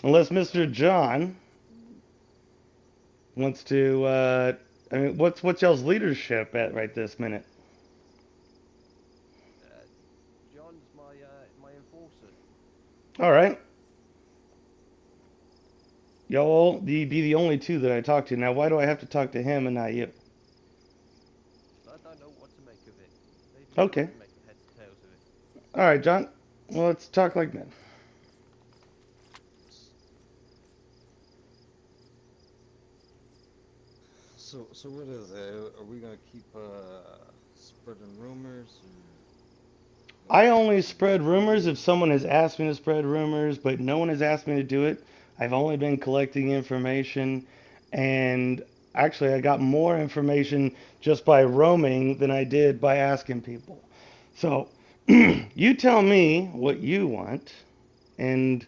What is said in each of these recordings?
Unless Mr. John wants to. I mean, what's y'all's leadership at right this minute? Uh, John's my enforcer. All right, y'all be the only two that I talk to now. Why do I have to talk to him and not you? I don't know what to make of it. Maybe you Okay. can make a heads or tails of it. All right, John. Well, let's talk like men. So what is it? Are we gonna keep spreading rumors, or what? I only spread rumors if someone has asked me to spread rumors, but no one has asked me to do it. I've only been collecting information, and actually, I got more information just by roaming than I did by asking people. So, you tell me what you want, and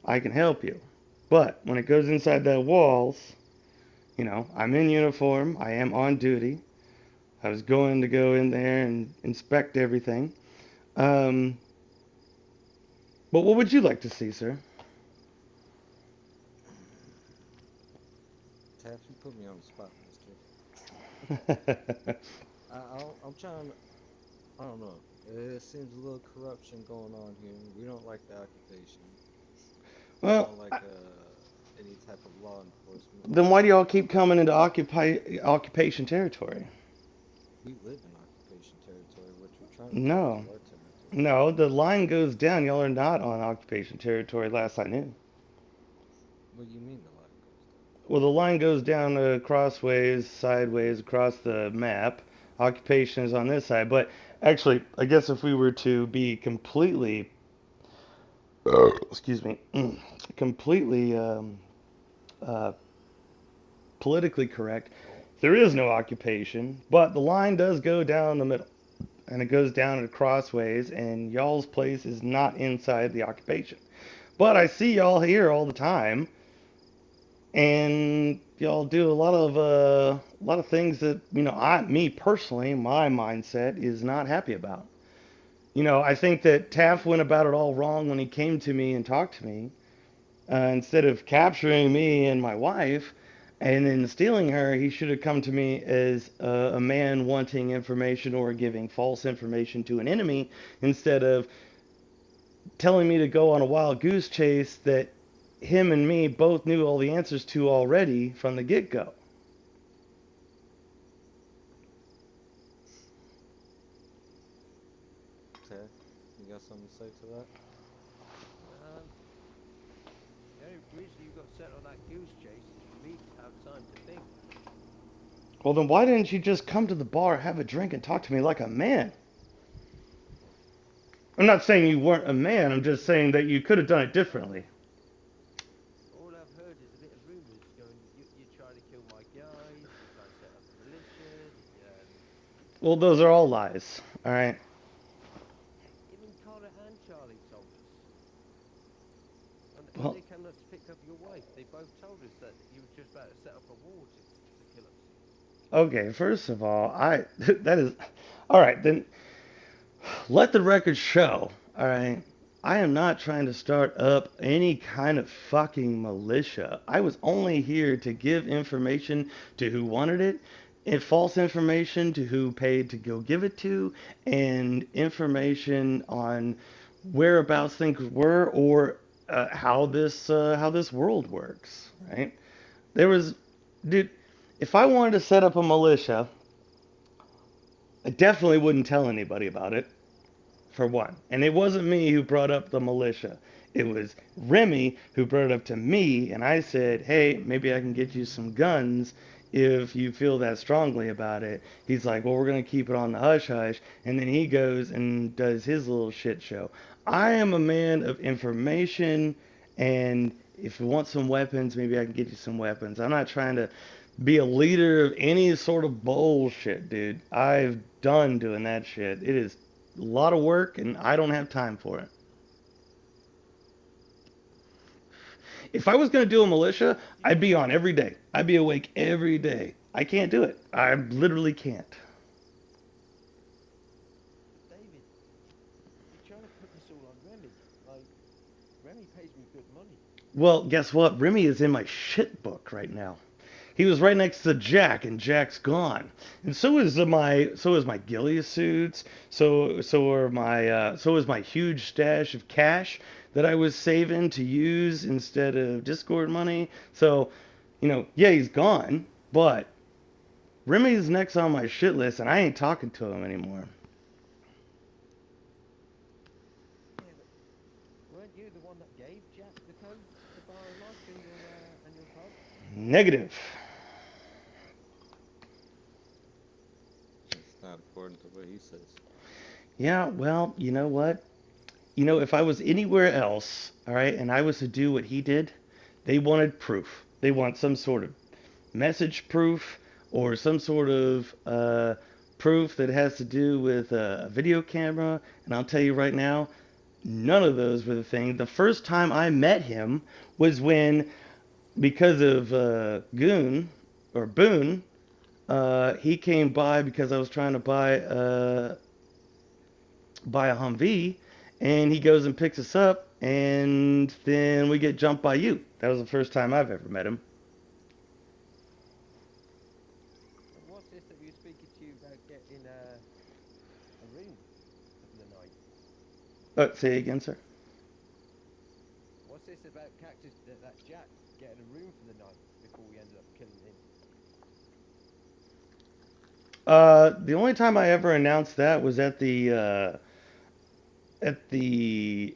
I can help you. But when it goes inside the walls, I'm in uniform, I am on duty. I was going to go in there and inspect everything. Um, but what would you like to see, sir? Taff, you put me on the spot, Mister. I'm trying. I don't know. It seems a little corruption going on here. We don't like the occupation. We Well, don't like any type of law enforcement. then why do y'all keep coming into occupation territory? We live in occupation territory. What you're trying to come No, into our territory. no, the line goes down. Y'all are not on occupation territory. Last I knew. What do you mean the line goes down? Well, the line goes down crossways, sideways across the map. Occupation is on this side, but actually, I guess if we were to be completely, excuse me, completely uh, politically correct, there is no occupation, but the line does go down the middle, and it goes down at crossways, and y'all's place is not inside the occupation. But I see y'all here all the time, and y'all do a lot of things that me personally, my mindset is not happy about. I think that Taft went about it all wrong when he came to me and talked to me. Instead of capturing me and my wife and then stealing her, he should have come to me as a man wanting information or giving false information to an enemy instead of telling me to go on a wild goose chase that him and me both knew all the answers to already from the get go. Taff, you got something to say to that? Um, the only reason you got sent on that goose chase is for me to have time to think. Well, then why didn't you just come to the bar, have a drink, and talk to me like a man? I'm not saying you weren't a man, I'm just saying that you could have done it differently. All I've heard is a bit of rumours going. You're trying to kill my guys. You're trying to set up a militia. Well, those are all lies, all right? Even Connor and Charlie told us when Well, they came up to pick up your wife. They both told us that you were just about to set up a war to kill us. okay, first of all, that is all right, then let the record show, all right? I am not trying to start up any kind of fucking militia. I was only here to give information to who wanted it, and false information to who paid to go give it to, and information on whereabouts things were or how this world works, right? There was, dude, if I wanted to set up a militia, I definitely wouldn't tell anybody about it, for one. And it wasn't me who brought up the militia. It was Remy who brought it up to me, and I said, hey, maybe I can get you some guns if you feel that strongly about it. He's like, well, we're going to keep it on the hush hush. And then he goes and does his little shit show. I am a man of information, and if you want some weapons, maybe I can get you some weapons. I'm not trying to be a leader of any sort of bullshit, dude. I've done doing that shit. It is a lot of work, and I don't have time for it. If I was going to do a militia, You, I'd be on every day. I'd be awake every day. I can't do it. I literally can't. but David, you're trying to put this all on Remy. Like Remy pays me good money. Well, guess what? Remy is in my shit book right now. He was right next to Jack, and Jack's gone. And so is my ghillie suits. So is my huge stash of cash that I was saving to use instead of Discord money. So, yeah, he's gone, but Remy's next on my shit list, and I ain't talking to him anymore. Yeah, but weren't you the one that gave Jack the code to the Bar and Lodge and your pub? Negative. It's not according to what he says. Yeah, well, you know what? If I was anywhere else, all right, and I was to do what he did, they wanted proof. They want some sort of message proof or some sort of proof that has to do with a video camera. And I'll tell you right now, none of those were the thing. The first time I met him was when, because of Goon or Boone, he came by because I was trying to buy a Humvee, and he goes and picks us up, and then we get jumped by you. That was the first time I've ever met him. And what's this that we were speaking to you about getting a room for the night? Say again, sir. What's this about Cactus that Jack getting a room for the night before we ended up killing him? The only time I ever announced that was at the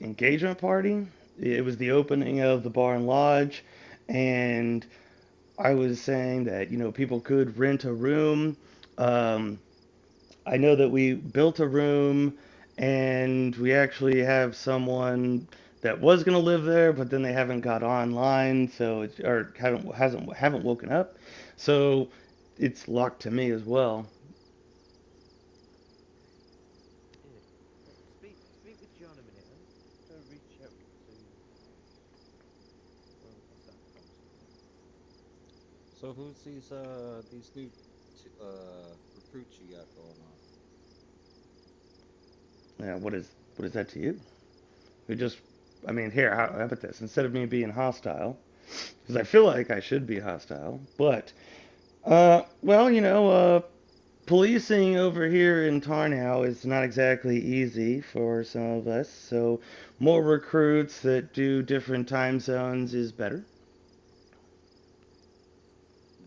engagement party. It was the opening of the bar and lodge, and I was saying that people could rent a room. Um, I know that we built a room, and we actually have someone that was gonna live there, but then they haven't got online, so or haven't woken up, so it's locked to me as well. Yeah. Speak with John a minute, and try to reach out to what's that constable? So who's these new recruits you got going on? Yeah, what is that to you? We just, I mean, here, how about this? Instead of me being hostile, because I feel like I should be hostile, but well, policing over here in Tarnow is not exactly easy for some of us, so more recruits that do different time zones is better.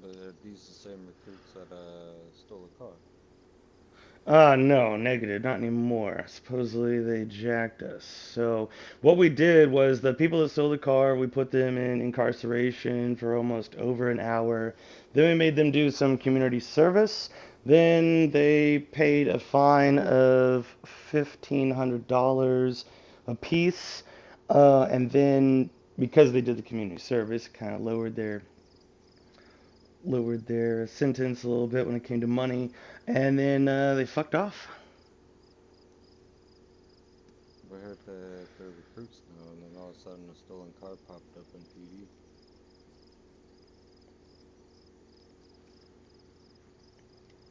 But are these the same recruits that stole a car? No, negative, not anymore. Supposedly they jacked us. So what we did was the people that stole the car, we put them in incarceration for almost over an hour. Then we made them do some community service. Then they paid a fine of $1,500 a piece. And then because they did the community service, kind of lowered their sentence a little bit when it came to money, and then they fucked off. We heard that they're recruits now, and then all of a sudden a stolen car popped up in PD.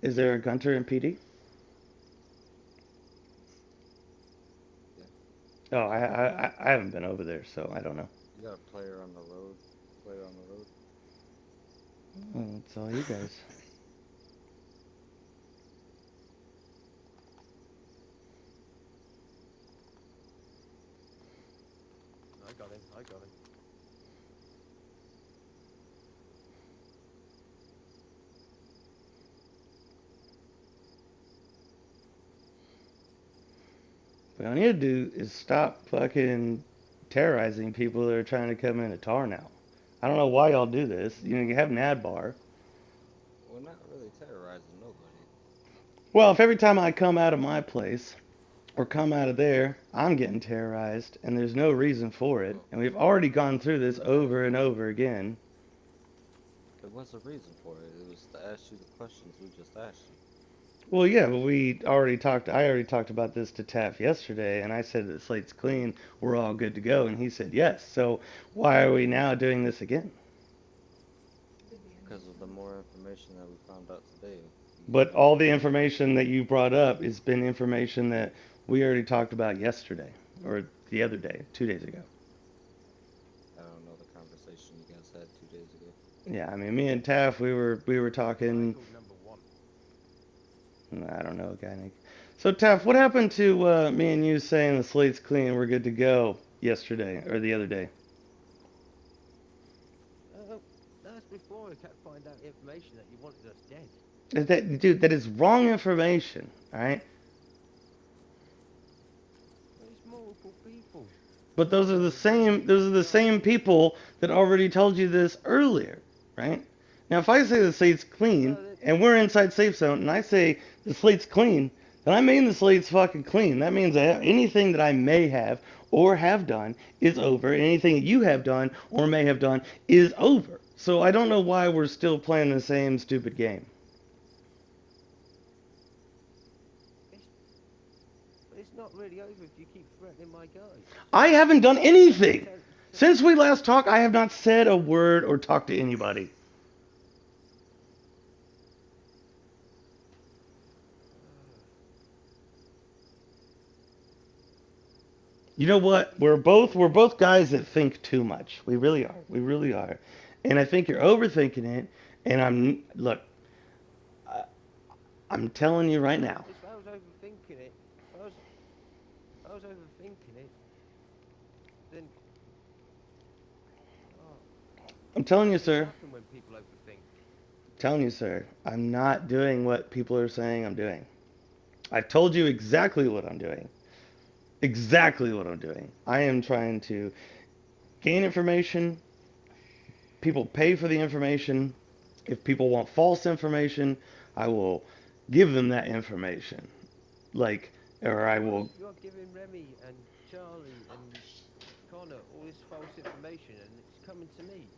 Is there a Gunter in PD? Yeah, Oh, I haven't been over there, so I don't know. you got a player on the road. Player on the road. Oh, it's all you guys. I got him. I got him. What I need to do is stop fucking terrorizing people that are trying to come into Tar now. I don't know why y'all do this. You have an ad bar. We're not really terrorizing nobody. Well, if every time I come out of my place or come out of there, I'm getting terrorized, and there's no reason for it, Well, and we've already gone through this over and over again. there was a reason for it. It was to ask you the questions we just asked you. Well, yeah, but I already talked about this to Taff yesterday, and I said the slate's clean, we're all good to go, and he said yes. So why are we now doing this again? Because of the more information that we found out today. But all the information that you brought up has been information that we already talked about yesterday, or the other day, 2 days ago. I don't know conversation you guys had 2 days ago. Yeah, I mean, me and Taff, we were talking. Cycle number one. I don't know, guy. Nick. So Taff, what happened to me and you saying the slate's clean, we're good to go yesterday or the other day? That's before I kept finding out information that you wanted us dead. Dude, that is wrong information. All right. There's multiple people. But those are the same people that already told you this earlier, right? Now, if I say the slate's clean and we're inside safe zone, and I say the slate's clean, then I mean the slate's fucking clean. That means that anything that I may have or have done is over. Anything that you have done or may have done is over. So I don't know why we're still playing the same stupid game. It's not really over if you keep threatening my guys. I haven't done anything. Since we last talked, I have not said a word or talked to anybody. You know what? We're both guys that think too much. We really are. We really are. And I think you're overthinking it. And I'm telling you right now. If I was overthinking it, then I'm telling you, what sir. happen when people overthink? Telling you, sir. I'm not doing what people are saying I'm doing. I've told you exactly what I'm doing. Exactly what I'm doing. I am trying to gain information. People pay for the information. If people want false information, I will give them that information. Or I will. You're giving Remy and Charlie and Connor all this false information, and it's coming to me.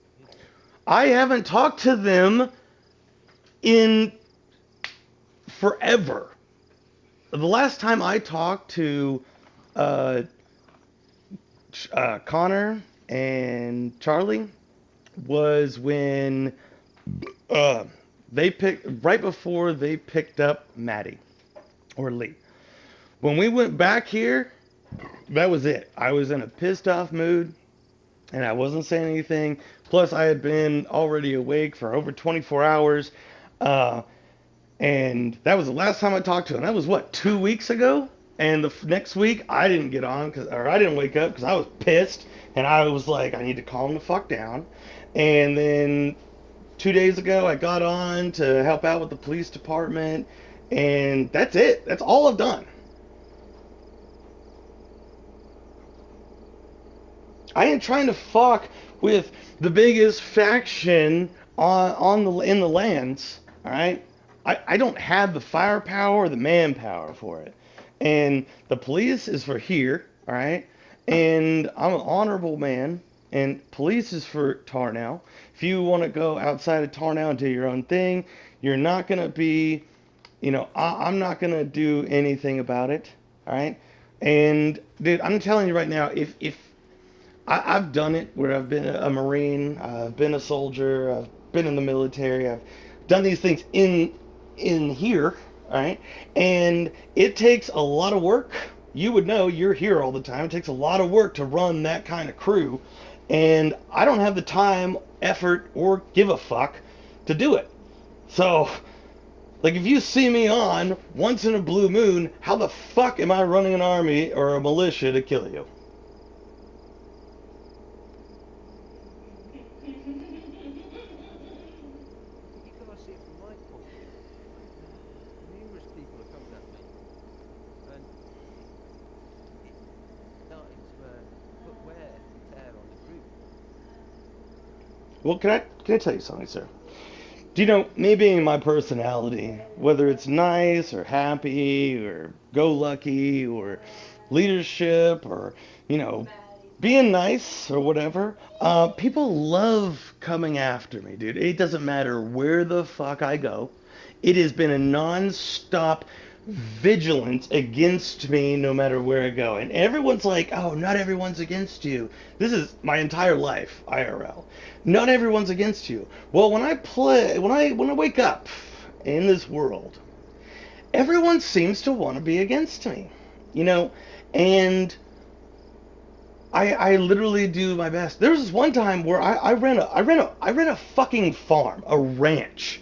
I haven't talked to them in forever. The last time I talked to Connor and Charlie was when they picked right before they picked up Maddie or Lee. When we went back here, that was it. I was in a pissed off mood and I wasn't saying anything. Plus, I had been already awake for over 24 hours. And that was the last time I talked to him. That was what, 2 weeks ago? And the next week, I didn't get on, I didn't wake up because I was pissed. And I was like, I need to calm the fuck down. And then 2 days ago, I got on to help out with the police department. And that's it. That's all I've done. I ain't trying to fuck with the biggest faction in the lands, all right? I don't have the firepower or the manpower for it. And the police is for here, all right? And I'm an honorable man, and police is for Tarnow. If you want to go outside of Tarnow and do your own thing, you're not going to be, I'm not going to do anything about it, all right? And, dude, I'm telling you right now, if I've done it where I've been a Marine, I've been a soldier, I've been in the military, I've done these things in here, all right? And it takes a lot of work. You would know, you're here all the time. It takes a lot of work to run that kind of crew. And I don't have the time, effort, or give a fuck to do it. So, if you see me on once in a blue moon, how the fuck am I running an army or a militia to kill you? Well, can I tell you something, sir? Do you know, me being my personality, whether it's nice or happy or go-lucky or leadership or, being nice or whatever, people love coming after me, dude. It doesn't matter where the fuck I go. It has been a non-stop vigilance against me no matter where I go. And everyone's like, oh, not everyone's against you. This is my entire life, IRL. Not everyone's against you. Well, when I wake up in this world, everyone seems to want to be against me. And I literally do my best. There was this one time where I ran a fucking farm, a ranch.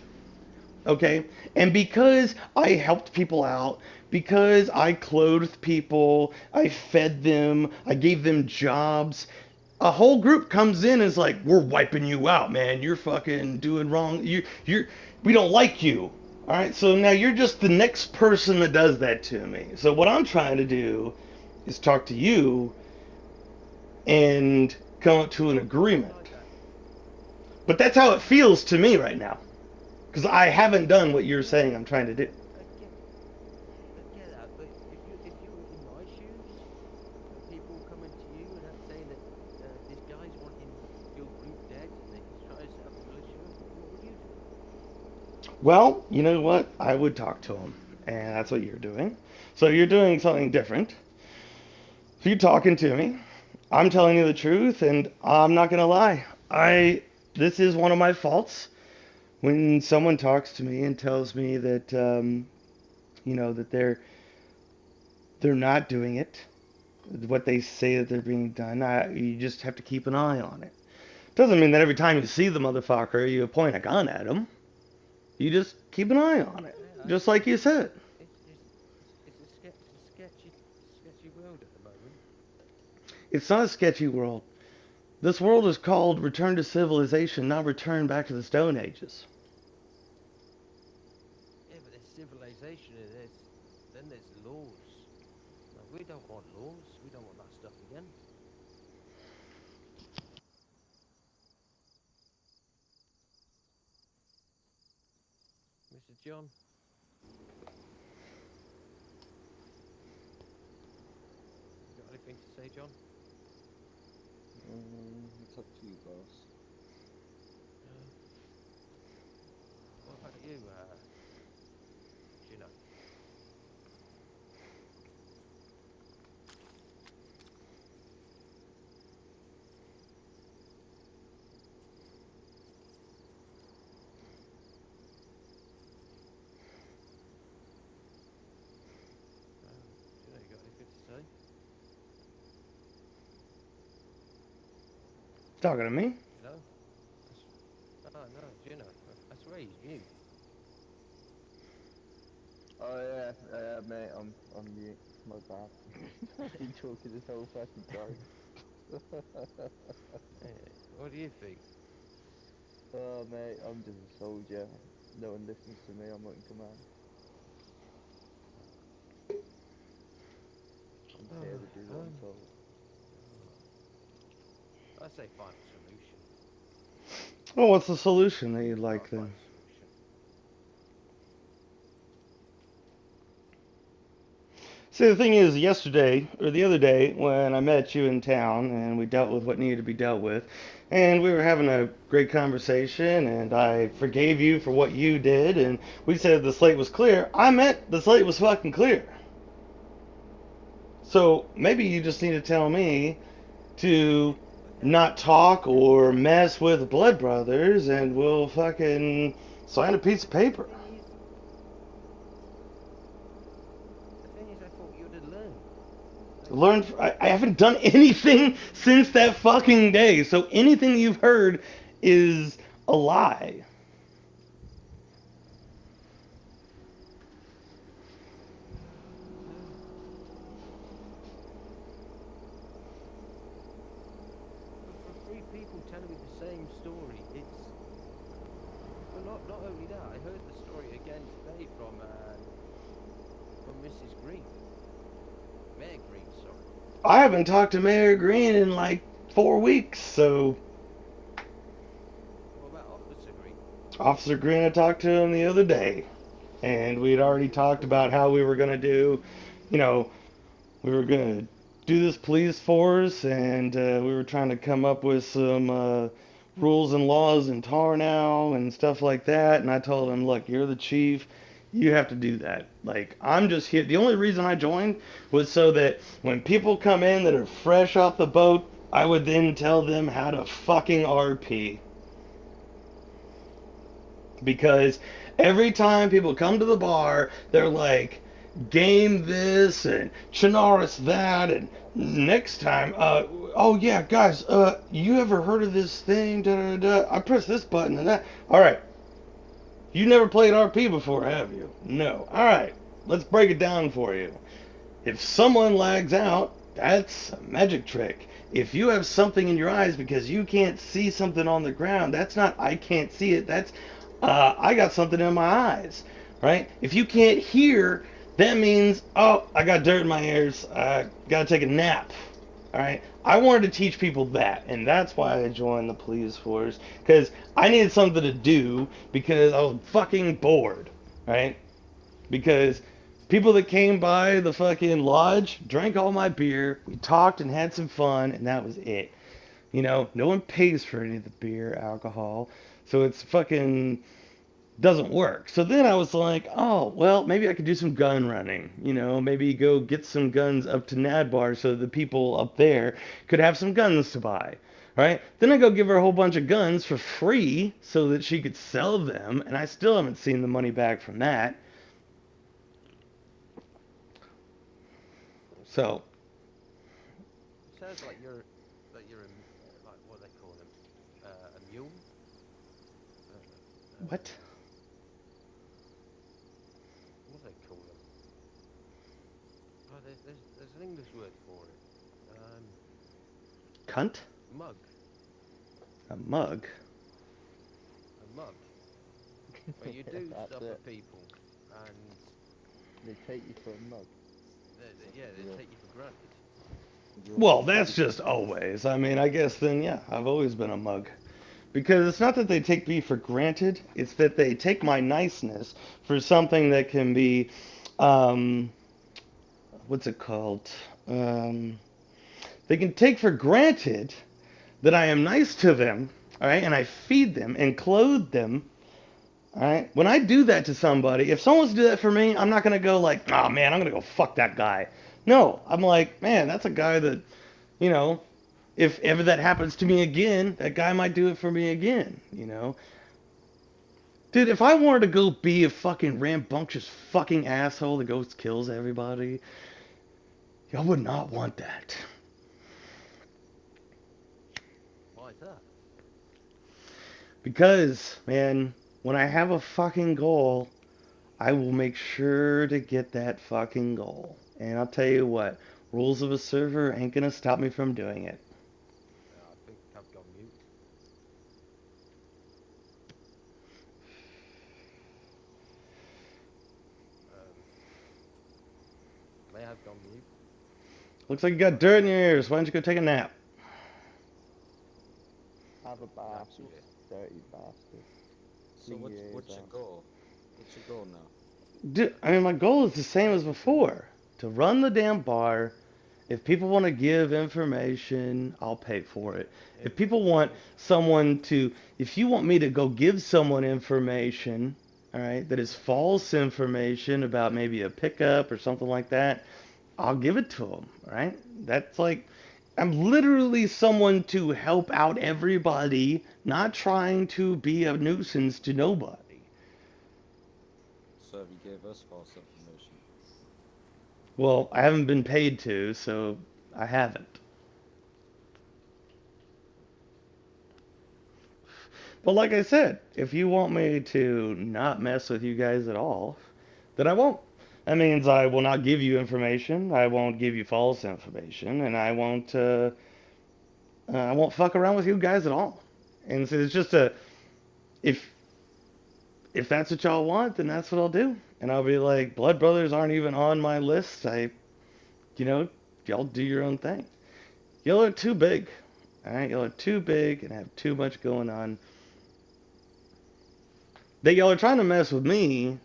Okay? And because I helped people out, because I clothed people, I fed them, I gave them jobs, a whole group comes in and is like, "We're wiping you out, man. You're fucking doing wrong. We don't like you." All right? So now you're just the next person that does that to me. So what I'm trying to do is talk to you and come up to an agreement. Like that. But that's how it feels to me right now. Because I haven't done what you're saying I'm trying to do. I get that, but if you were in my shoes, and people coming to you and saying that this guy's wanting your group dead and that he's trying to set up a militia, what would you do? Well, you know what? I would talk to him. And that's what you're doing. So you're doing something different. So you're talking to me. I'm telling you the truth, and I'm not gonna lie. This is one of my faults. When someone talks to me and tells me that that they're not doing it, what they say that they're being done, you just have to keep an eye on it. Doesn't mean that every time you see the motherfucker, you point a gun at him. You just keep an eye on it, Yeah, just like you said. it's a sketchy world at the moment. It's not a sketchy world. This world is called Return to Civilization, not Return back to the Stone Ages. Yeah, but there's civilization and then there's laws. Now, we don't want laws. We don't want that stuff again. Mr. John, you got anything to say, John? It's up to you, boss. What about you, Gino? Gino, you got anything to say? Talking to me? You know? Oh no, Gino. That's where he's mute. Oh yeah, mate, I'm mute. My bad. I've been talking this whole fucking time. What do you think? Oh mate, I'm just a soldier. No one listens to me, I'm not in command. I'm just here to do what I'm told. I say find a solution. Well, what's the solution that you'd like I'll find then? a solution. See, the thing is, yesterday, or the other day, when I met you in town and we dealt with what needed to be dealt with, and we were having a great conversation, and I forgave you for what you did, and we said the slate was clear, I meant the slate was fucking clear. So maybe you just need to tell me to not talk or mess with Blood Brothers, and we'll fucking sign a piece of paper. The thing is, I thought you'd have learned. I haven't done anything since that fucking day, so anything you've heard is a lie. For three people telling me the same story, it's. Well, not only that, I heard the story again today from Mrs. Green. Mayor Green, sorry. I haven't talked to Mayor Green in like 4 weeks, so What about Officer Green? Officer Green, I talked to him the other day, and we'd already talked about how we were gonna do, you know, we were gonna do this police force, and we were trying to come up with some rules and laws in Tarnow and stuff like that. And I told him, look, you're the chief. You have to do that. Like, I'm just here. The only reason I joined was so that when people come in that are fresh off the boat, I would then tell them how to fucking RP. Because every time people come to the bar, they're like, game this and Chinaris that, and next time, oh yeah, guys, you ever heard of this thing? Da, da, da. I press this button and that. All right, you never played RP before, have you? No. All right, let's break it down for you. If someone lags out, that's a magic trick. If you have something in your eyes because you can't see something on the ground, that's not I can't see it. That's I got something in my eyes, right? If you can't hear, that means oh I got dirt in my ears. I gotta take a nap. All right. I wanted to teach people that, and that's why I joined the police force because I needed something to do because I was fucking bored, right? Because people that came by the fucking lodge drank all my beer, we talked and had some fun, and that was it. You know, no one pays for any of the beer, alcohol, so it's fucking doesn't work. So then I was like, oh, well, maybe I could do some gun running. You know, maybe go get some guns up to Nadbar so the people up there could have some guns to buy. Right? Then I go give her a whole bunch of guns for free so that she could sell them, and I still haven't seen the money back from that. So, It sounds like you're like what they call them, a mule. what? What do they call them? Oh, there's an English word for it. Cunt? Mug. A mug? A mug. Where you do That's stuff for it. people, and They take you for a mug. yeah, they Yeah. take you for granted. Well, that's just always. I mean, I guess then, yeah, I've always been a mug. Because it's not that they take me for granted, it's that they take my niceness for something that can be, um, what's it called? They can take for granted that I am nice to them, all right, and I feed them and clothe them, all right. When I do that to somebody, if someone's to do that for me, I'm not gonna go like, oh man, I'm gonna go fuck that guy. No, I'm like, man, that's a guy that, you know, if ever that happens to me again, that guy might do it for me again, you know. Dude, if I wanted to go be a fucking rambunctious fucking asshole that goes kills everybody, y'all would not want that. Why is that? Because, man, when I have a fucking goal, I will make sure to get that fucking goal. And I'll tell you what, rules of a server ain't gonna stop me from doing it. I think I've gone mute. May have gone mute. Looks like you got dirt in your ears. Why don't you go take a nap? Have a bath, you Absolutely. dirty bastard. So Clean your what's ears your out. goal? What's your goal now? Dude, I mean, my goal is the same as before. To run the damn bar. If people want to give information, I'll pay for it. If people want someone to, if you want me to go give someone information, all right, that is false information about maybe a pickup or something like that, I'll give it to them, all right? That's like, I'm literally someone to help out everybody, not trying to be a nuisance to nobody. So have you gave us false information? Well, I haven't been paid to, so I haven't. But like I said, if you want me to not mess with you guys at all, then I won't. That means I will not give you information. I won't give you false information, and I won't fuck around with you guys at all. And so it's just a if if that's what y'all want, then that's what I'll do. And I'll be like, Blood Brothers aren't even on my list. You know, y'all do your own thing. Y'all are too big. All right, y'all are too big and have too much going on. That y'all are trying to mess with me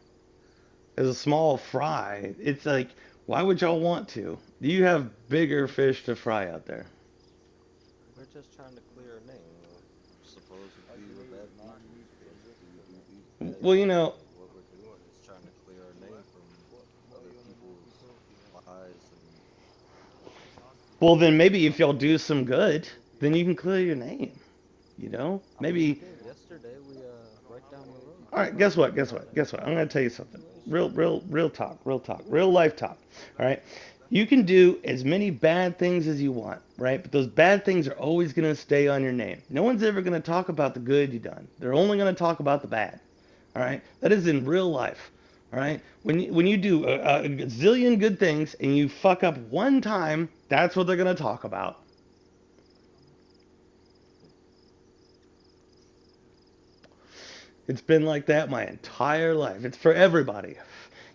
as a small fry. It's like, why would y'all want to? You have bigger fish to fry out there. We're just trying to clear a name. Suppose if we were bad people, we do these bad Well, you things. know, What we're doing is trying to clear our name from other people's lies and well then maybe if y'all do some good, then you can clear your name. You know, I mean, we maybe. did yesterday. We right down the road. All right, guess what? Guess what? Guess what? I'm gonna tell you something. Real talk. Real life talk. All right. You can do as many bad things as you want, right? But those bad things are always going to stay on your name. No one's ever going to talk about the good you've done. They're only going to talk about the bad. All right? That is in real life. All right? When you do a zillion good things and you fuck up one time, that's what they're going to talk about. It's been like that my entire life. It's for everybody.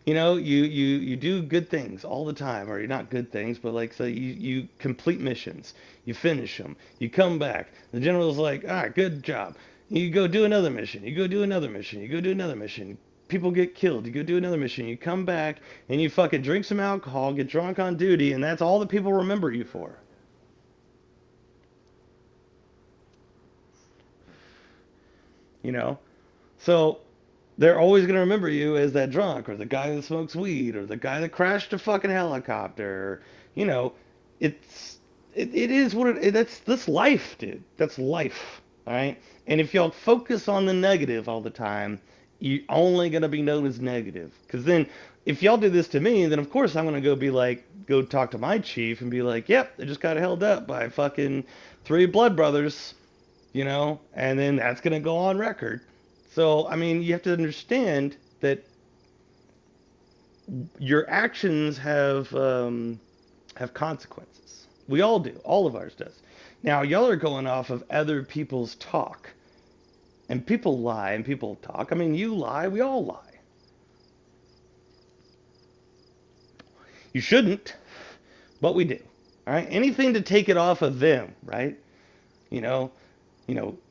You know, you do good things all the time, or you're not good things, but like, so you complete missions, you finish them, you come back. The general's like, all right, good job. You go do another mission. You go do another mission. You go do another mission. People get killed. You go do another mission. You come back and you fucking drink some alcohol, get drunk on duty, and that's all that people remember you for. You know, so they're always going to remember you as that drunk or the guy that smokes weed or the guy that crashed a fucking helicopter. Or, you know, it is what that's life, dude. That's life. All right. And if y'all focus on the negative all the time, you're only going to be known as negative. Because then if y'all do this to me, then of course I'm going to go talk to my chief and be like, yep, they just got held up by fucking 3 blood brothers, and then that's going to go on record. So, I mean, you have to understand that your actions have consequences. We all do. All of ours does. Now, y'all are going off of other people's talk. And people lie and people talk. I mean, you lie. We all lie. You shouldn't, but we do. All right? Anything to take it off of them, right? You know,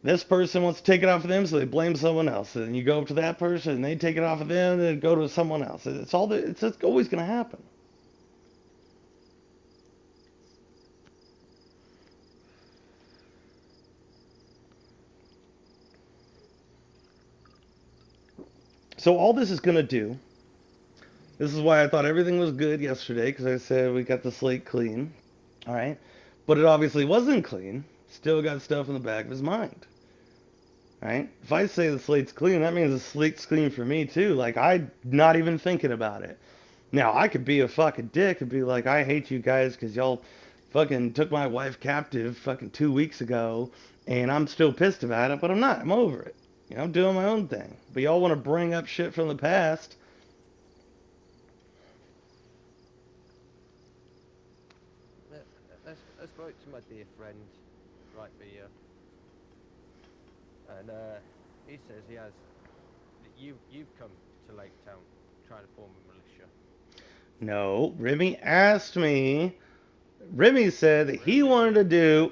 this person wants to take it off of them, so they blame someone else. And then you go up to that person, and they take it off of them, and then go to someone else. It's always going to happen. So all this is going to do, this is why I thought everything was good yesterday, because I said we got the slate clean, all right? But it obviously wasn't clean. Still got stuff in the back of his mind. Right? If I say the slate's clean, that means the slate's clean for me too. Like, I'm not even thinking about it. Now, I could be a fucking dick and be like, I hate you guys because y'all fucking took my wife captive fucking 2 weeks ago, and I'm still pissed about it, but I'm not. I'm over it. I'm doing my own thing. But y'all want to bring up shit from the past. I spoke to my dear friend right here, and he says that you've come to Lake Town trying to form a militia. No, Remy asked me. Remy said that he wanted to do.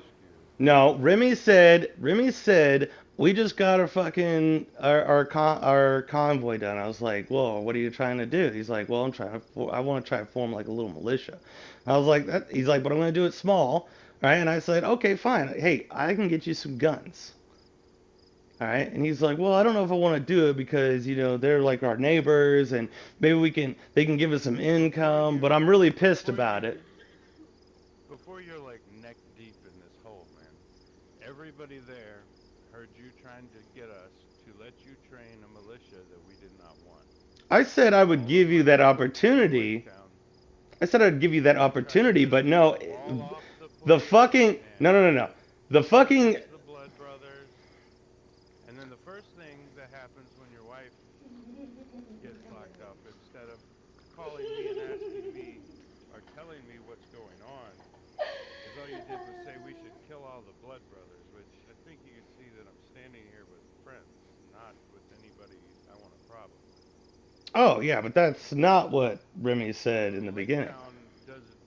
No, Remy said we just got our convoy done. I was like, "Whoa, what are you trying to do?" He's like, "Well, I want to try to form like a little militia." I was like, He's like, "But I'm going to do it small." Right? And I said, "Okay, fine. Hey, I can get you some guns." All right? And he's like, "Well, I don't know if I want to do it because, they're like our neighbors and maybe they can give us some income, but I'm really pissed about it." Before you're like neck deep in this hole, man, everybody there heard you trying to get us to let you train a militia that we did not want. I said I would All give the you that money opportunity. Lake Town, I said I'd give you that you tried to opportunity, get us but to no, wall off the the place fucking no, no, no, no. The and fucking silence the Blood Brothers. And then the first thing that happens when your wife gets locked up, instead of calling me and asking me or telling me what's going on, is all you did was say we should kill all the Blood Brothers, which I think you can see that I'm standing here with friends, not with anybody I want a problem with. Oh yeah, but that's not what Remy said in the Lake beginning. Town doesn't.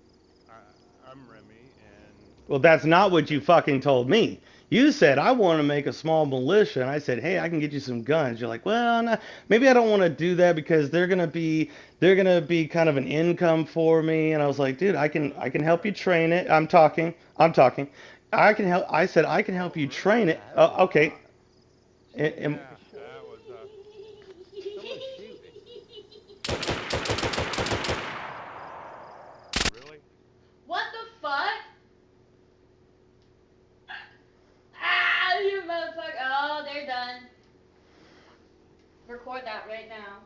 I'm Remy, and Well, that's not what you Lake fucking Town. told me. You said I want to make a small militia, and I said, hey, I can get you some guns. You're like, well, no, maybe I don't want to do that because they're gonna be kind of an income for me. And I was like, dude, I can help you train it. I'm talking. I can help. I said I can help you train it. Okay. Someone's Yeah, like a shot. that was Someone's shooting. really. What the fuck? Ah, you motherfucker. Oh, they're done. Record that right now.